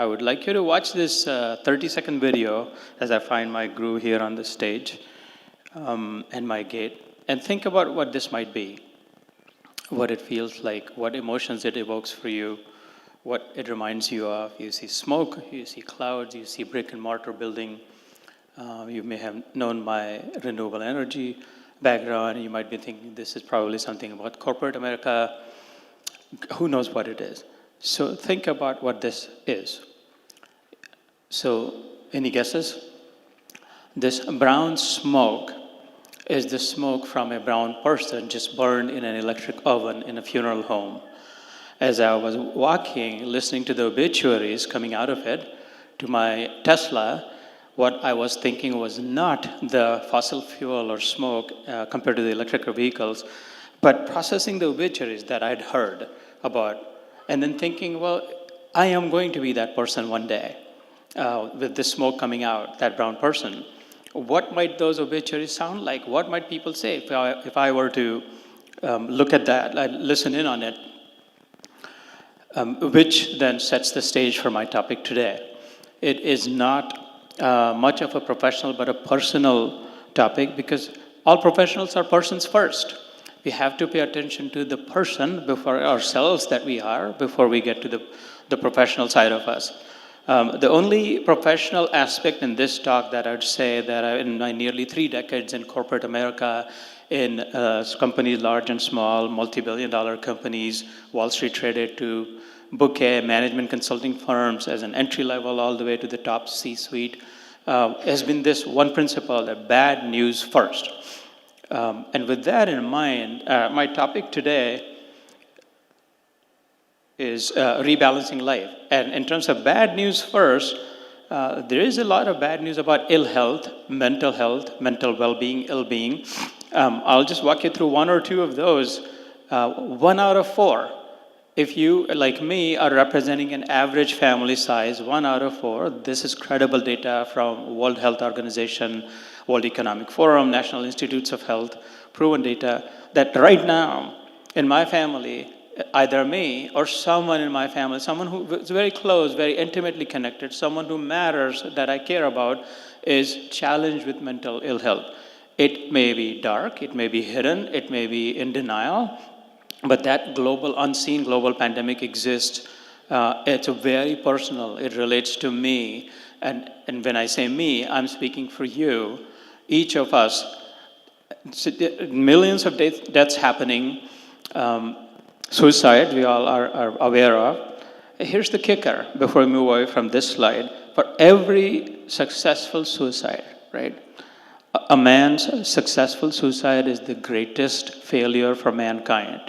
I would like you to watch this 30-second video as I find my groove here on the stage and my gate, and think about what this might be, what it feels like, what emotions it evokes for you, what it reminds you of. You see smoke, you see clouds, you see brick and mortar building. You may have known my renewable energy background. You might be thinking this is probably something about corporate America. Who knows what it is? So think about what this is. So any guesses? This brown smoke is the smoke from a brown person just burned in an electric oven in a funeral home. As I was walking, listening to the obituaries coming out of it, to my Tesla, what I was thinking was not the fossil fuel or smoke compared to the electric vehicles, but processing the obituaries that I'd heard about, and then thinking, well, I am going to be that person one day with the smoke coming out, that brown person. What might those obituaries sound like? What might people say if I were to look at that, listen in on it, which then sets the stage for my topic today. It is not much of a professional, but a personal topic, because all professionals are persons first. We have to pay attention to the person before ourselves that we are, before we get to the professional side of us. The only professional aspect in this talk that I'd say that in my nearly 3 decades in corporate America, in companies large and small, multi-billion-dollar companies, Wall Street traded to bouquet management consulting firms as an entry level all the way to the top C-suite, has been this one principle, that bad news first. And with that in mind, my topic today is rebalancing life. And in terms of bad news first, there is a lot of bad news about ill health, mental well-being, ill-being. I'll just walk you through 1 or 2 of those. 1 out of 4. If you, like me, are representing an average family size, 1 out of 4, this is credible data from World Health Organization, World Economic Forum, National Institutes of Health, proven data that right now in my family, either me or someone in my family, someone who is very close, very intimately connected, someone who matters, that I care about, is challenged with mental ill health. It may be dark, it may be hidden, it may be in denial, but that unseen global pandemic exists. It's very personal. It relates to me. And when I say me, I'm speaking for you. Each of us, millions of deaths happening, suicide, we all are aware of. Here's the kicker, before we move away from this slide. For every successful suicide, right? A man's successful suicide is the greatest failure for mankind.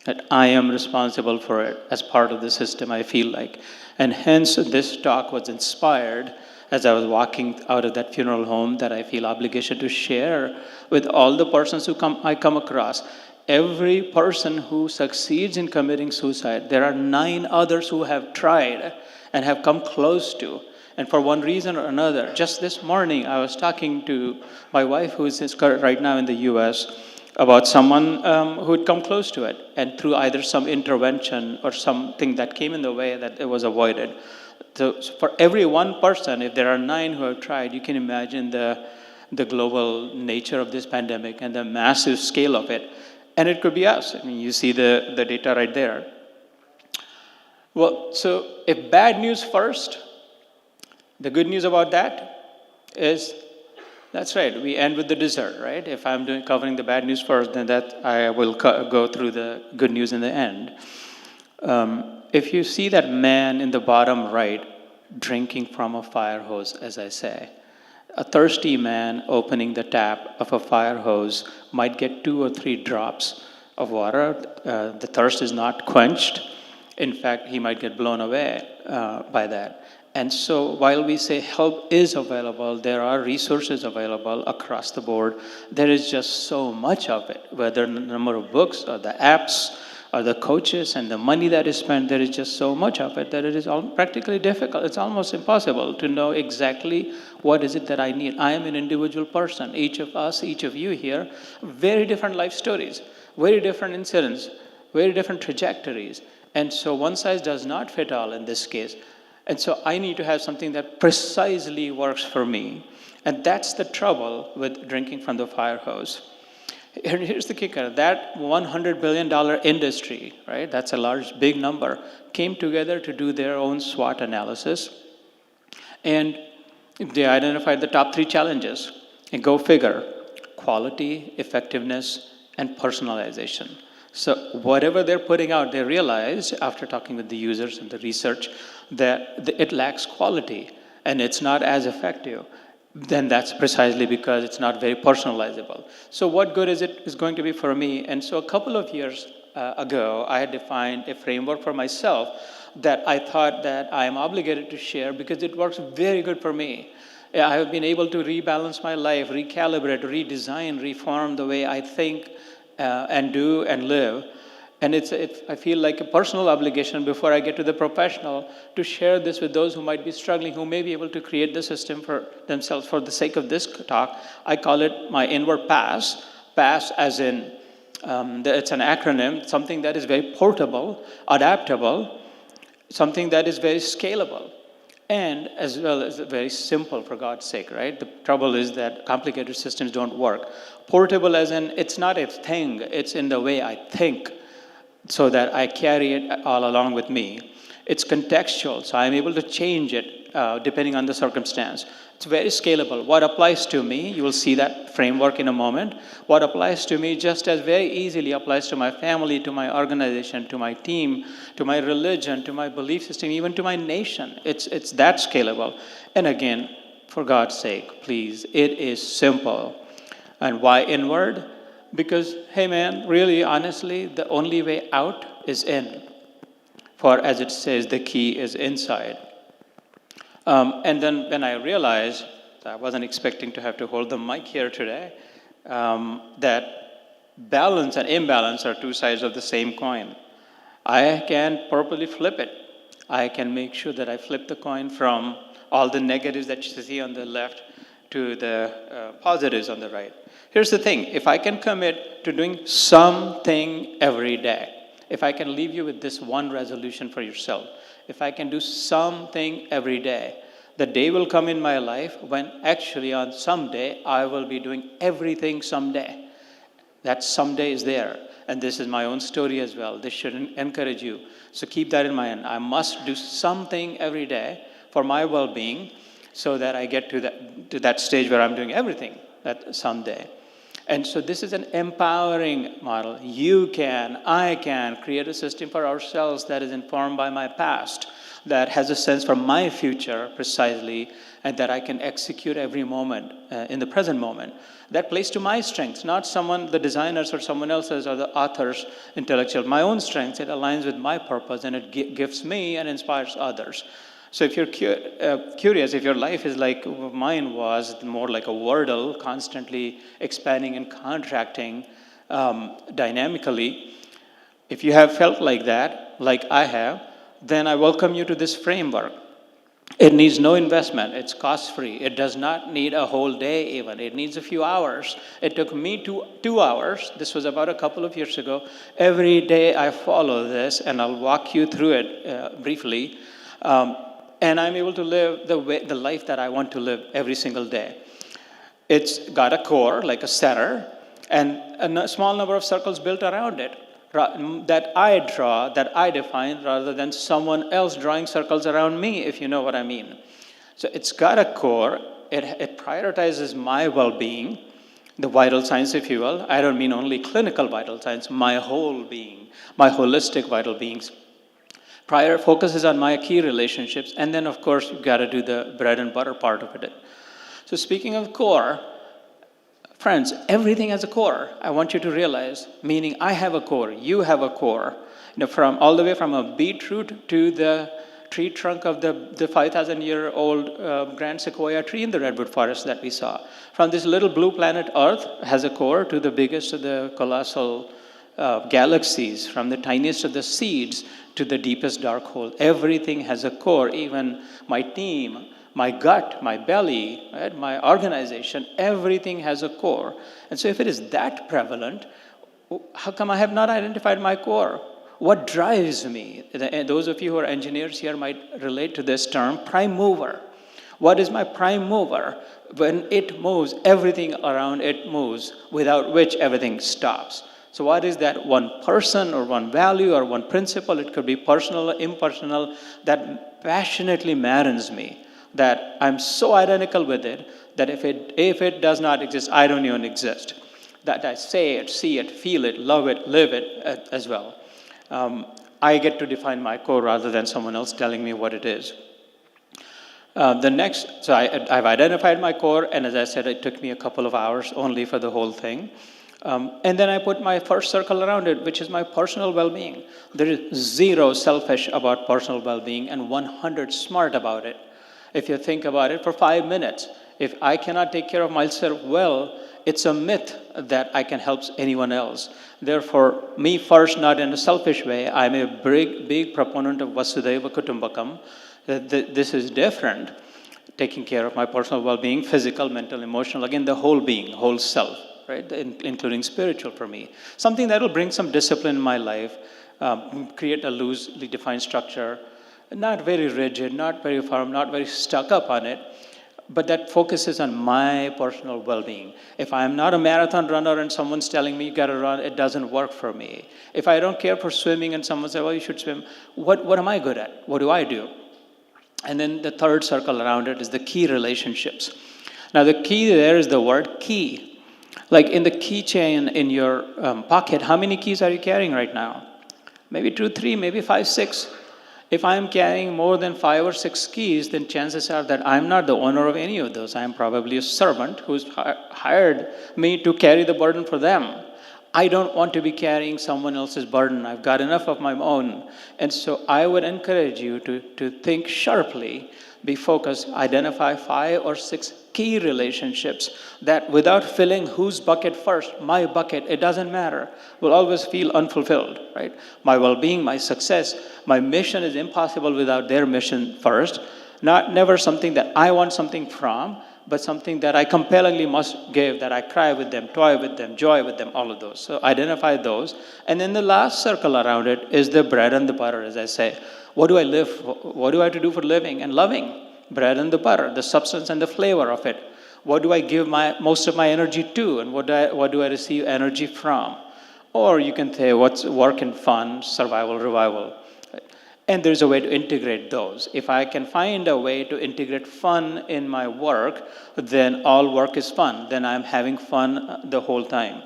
That I am responsible for it as part of the system, I feel like. And hence, this talk was inspired as I was walking out of that funeral home, that I feel obligation to share with all the persons I come across. Every person who succeeds in committing suicide, there are 9 others who have tried and have come close to. And for one reason or another, just this morning, I was talking to my wife, who is right now in the US, about someone who had come close to it, and through either some intervention or something that came in the way, that it was avoided. So for every one person, if there are 9 who have tried, you can imagine the global nature of this pandemic and the massive scale of it. And it could be us. I mean, you see the data right there. Well, so if bad news first, the good news about that is, that's right, we end with the dessert, right? If I'm covering the bad news first, then that I will go through the good news in the end. If you see that man in the bottom right drinking from a fire hose, as I say, a thirsty man opening the tap of a fire hose might get 2 or 3 drops of water. The thirst is not quenched. In fact, he might get blown away by that. And so while we say help is available, there are resources available across the board. There is just so much of it, whether the number of books or the apps or the coaches and the money that is spent, there is just so much of it that it is practically difficult. It's almost impossible to know exactly what is it that I need. I am an individual person. Each of us, each of you here, very different life stories, very different incidents, very different trajectories. And so one size does not fit all in this case. And so I need to have something that precisely works for me. And that's the trouble with drinking from the fire hose. Here's the kicker. That $100 billion industry, right, that's a large, big number, came together to do their own SWOT analysis. And they identified the top 3 challenges. And go figure, quality, effectiveness, and personalization. So whatever they're putting out, they realize, after talking with the users and the research, that it lacks quality and it's not as effective. Then that's precisely because it's not very personalizable. So what good is going to be for me? And so a couple of years ago, I had defined a framework for myself that I thought that I am obligated to share because it works very good for me. I have been able to rebalance my life, recalibrate, redesign, reform the way I think and do and live. And I feel like a personal obligation before I get to the professional to share this with those who might be struggling, who may be able to create the system for themselves. For the sake of this talk, I call it my inward pass. Pass as in, it's an acronym, something that is very portable, adaptable, something that is very scalable, and as well as very simple, for God's sake, right? The trouble is that complicated systems don't work. Portable as in, it's not a thing, it's in the way I think, so that I carry it all along with me. It's contextual, so I'm able to change it depending on the circumstance. It's very scalable. What applies to me, you will see that framework in a moment. What applies to me just as very easily applies to my family, to my organization, to my team, to my religion, to my belief system, even to my nation. It's that scalable. And again, for God's sake, please, it is simple. And why inward? Because, hey man, really, honestly, the only way out is in. For as it says, the key is inside. And then when I realized, I wasn't expecting to have to hold the mic here today, that balance and imbalance are 2 sides of the same coin. I can purposely flip it. I can make sure that I flip the coin from all the negatives that you see on the left to the positives on the right. Here's the thing. If I can commit to doing something every day, if I can leave you with this one resolution for yourself, if I can do something every day, the day will come in my life when actually on someday I will be doing everything someday. That someday is there. And this is my own story as well. This should encourage you. So keep that in mind. I must do something every day for my well-being so that I get to that stage where I'm doing everything that someday. And so this is an empowering model. You can, I can create a system for ourselves that is informed by my past, that has a sense for my future precisely, and that I can execute every moment in the present moment. That plays to my strengths, not the designers or someone else's or the author's intellectual. My own strengths, it aligns with my purpose and it gifts me and inspires others. So if you're curious, if your life is like mine was, more like a Wordle, constantly expanding and contracting dynamically, if you have felt like that, like I have, then I welcome you to this framework. It needs no investment. It's cost-free. It does not need a whole day even. It needs a few hours. It took me 2 hours. This was about a couple of years ago. Every day I follow this, and I'll walk you through it briefly. And I'm able to live the life that I want to live every single day. It's got a core, like a center, and a small number of circles built around it that I draw, that I define, rather than someone else drawing circles around me, if you know what I mean. So it's got a core. It prioritizes my well-being, the vital signs, if you will. I don't mean only clinical vital signs, my whole being, my holistic vital beings. Prior focuses on my key relationships, and then, of course, you've got to do the bread and butter part of it. So speaking of core, friends, everything has a core. I want you to realize, meaning I have a core, you have a core. From all the way from a beetroot to the tree trunk of the 5,000-year-old grand sequoia tree in the redwood forest that we saw. From this little blue planet Earth has a core to the biggest of the colossal galaxies, from the tiniest of the seeds to the deepest dark hole. Everything has a core, even my team, my gut, my belly, right, my organization, everything has a core. And so if it is that prevalent, how come I have not identified my core? What drives me? And those of you who are engineers here might relate to this term, prime mover. What is my prime mover? When it moves, everything around it moves, without which everything stops. So what is that one person or one value or one principle? It could be personal or impersonal, that passionately maddens me, that I'm so identical with it that if it does not exist, I don't even exist. That I say it, see it, feel it, love it, live it as well. I get to define my core rather than someone else telling me what it is. I've identified my core, and as I said, it took me a couple of hours only for the whole thing. And then I put my first circle around it, which is my personal well-being. There is 0 selfish about personal well-being and 100 smart about it. If you think about it for 5 minutes, if I cannot take care of myself well, it's a myth that I can help anyone else. Therefore, me first, not in a selfish way. I'm a big proponent of Vasudhaiva Kutumbakam. This is different. Taking care of my personal well-being, physical, mental, emotional, again, the whole being, whole self, right? Including spiritual for me. Something that will bring some discipline in my life, create a loosely defined structure, not very rigid, not very firm, not very stuck up on it, but that focuses on my personal well-being. If I'm not a marathon runner and someone's telling me you gotta run, it doesn't work for me. If I don't care for swimming and someone says, well, you should swim, what am I good at? What do I do? And then the third circle around it is the key relationships. Now the key there is the word key. Like in the keychain in your pocket, how many keys are you carrying right now? Maybe 2, 3, maybe 5, 6. If I'm carrying more than 5 or 6 keys, then chances are that I'm not the owner of any of those. I'm probably a servant who's hired me to carry the burden for them. I don't want to be carrying someone else's burden. I've got enough of my own. And so I would encourage you to think sharply, be focused, identify 5 or 6 key relationships that without filling whose bucket first, my bucket, it doesn't matter, will always feel unfulfilled, right? My well-being, my success, my mission is impossible without their mission first. Never something that I want something from, but something that I compellingly must give, that I cry with them, toy with them, joy with them, all of those. So identify those. And then the last circle around it is the bread and the butter, as I say. What do I live for? What do I have to do for living and loving? Bread and the butter, the substance and the flavor of it. What do I give most of my energy to, and what do I receive energy from? Or you can say, what's work and fun, survival, revival. And there's a way to integrate those. If I can find a way to integrate fun in my work, then all work is fun. Then I'm having fun the whole time.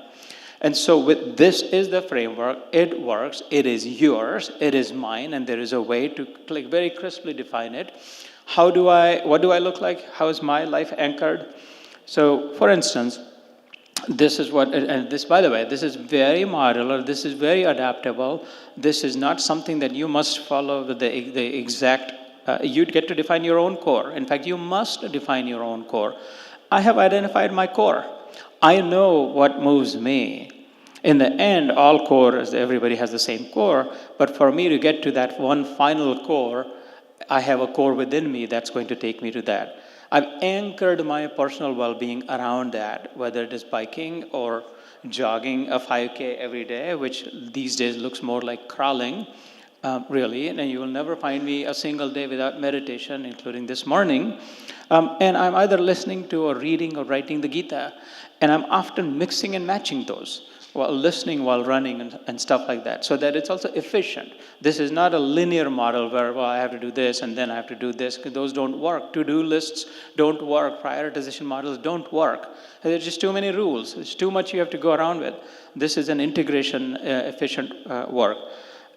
And so this is the framework. It works. It is yours. It is mine. And there is a way to very crisply define it. What do I look like? How is my life anchored? So, for instance, this is what, and this, by the way, this is very modular, this is very adaptable. This is not something that you must follow with the exact, you'd get to define your own core. In fact, you must define your own core. I have identified my core. I know what moves me. In the end, all core, everybody has the same core, but for me to get to that one final core, I have a core within me that's going to take me to that. I've anchored my personal well-being around that, whether it is biking or jogging a 5K every day, which these days looks more like crawling, really. And you will never find me a single day without meditation, including this morning. And I'm either listening to or reading or writing the Gita. And I'm often mixing and matching those, while listening, while running, and stuff like that, so that it's also efficient. This is not a linear model where, well, I have to do this and then I have to do this. Those don't work. To-do lists don't work. Prioritization models don't work. There's just too many rules. There's too much you have to go around with. This is an integration, efficient work.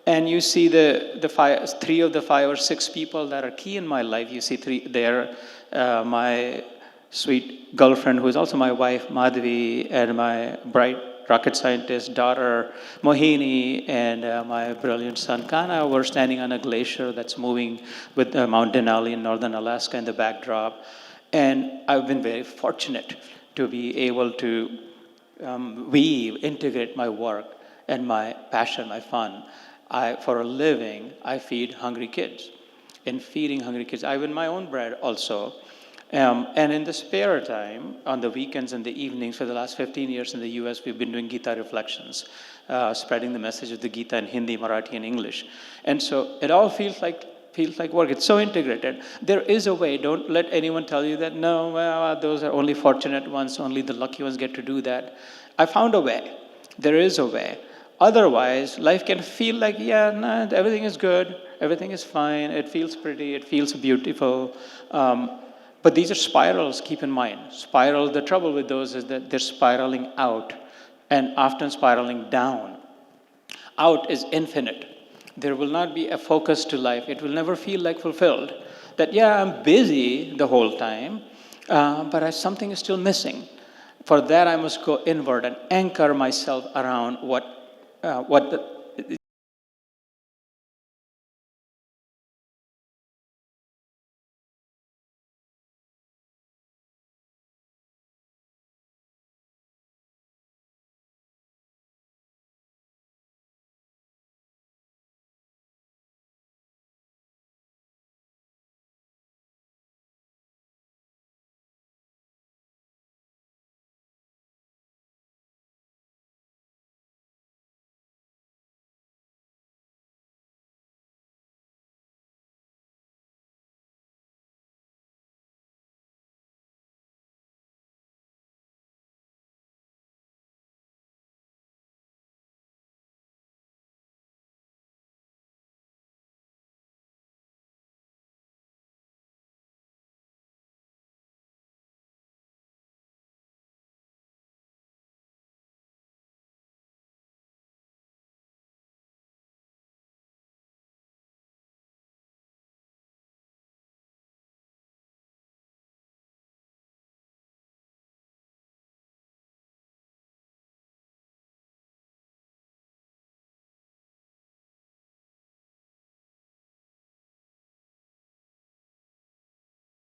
And you see the 3 of the 5 or 6 people that are key in my life. You see 3 there. My sweet girlfriend, who is also my wife, Madhvi, and my bright rocket scientist daughter, Mohini, and my brilliant son, Kana, were standing on a glacier that's moving with Mount Denali in northern Alaska in the backdrop. And I've been very fortunate to be able to integrate my work and my passion, my fun. For a living, I feed hungry kids. In feeding hungry kids, I win my own bread also. And in the spare time, on the weekends and the evenings, for the last 15 years in the US, we've been doing Gita reflections, spreading the message of the Gita in Hindi, Marathi, and English. And so it all feels like work. It's so integrated. There is a way. Don't let anyone tell you that, no, well, those are only fortunate ones, only the lucky ones get to do that. I found a way. There is a way. Otherwise, life can feel like, yeah, nah, everything is good, everything is fine, it feels pretty, it feels beautiful. But these are spirals, keep in mind. The trouble with those is that they're spiraling out and often spiraling down. Out is infinite. There will not be a focus to life. It will never feel like fulfilled. That, yeah, I'm busy the whole time, but something is still missing. For that, I must go inward and anchor myself around what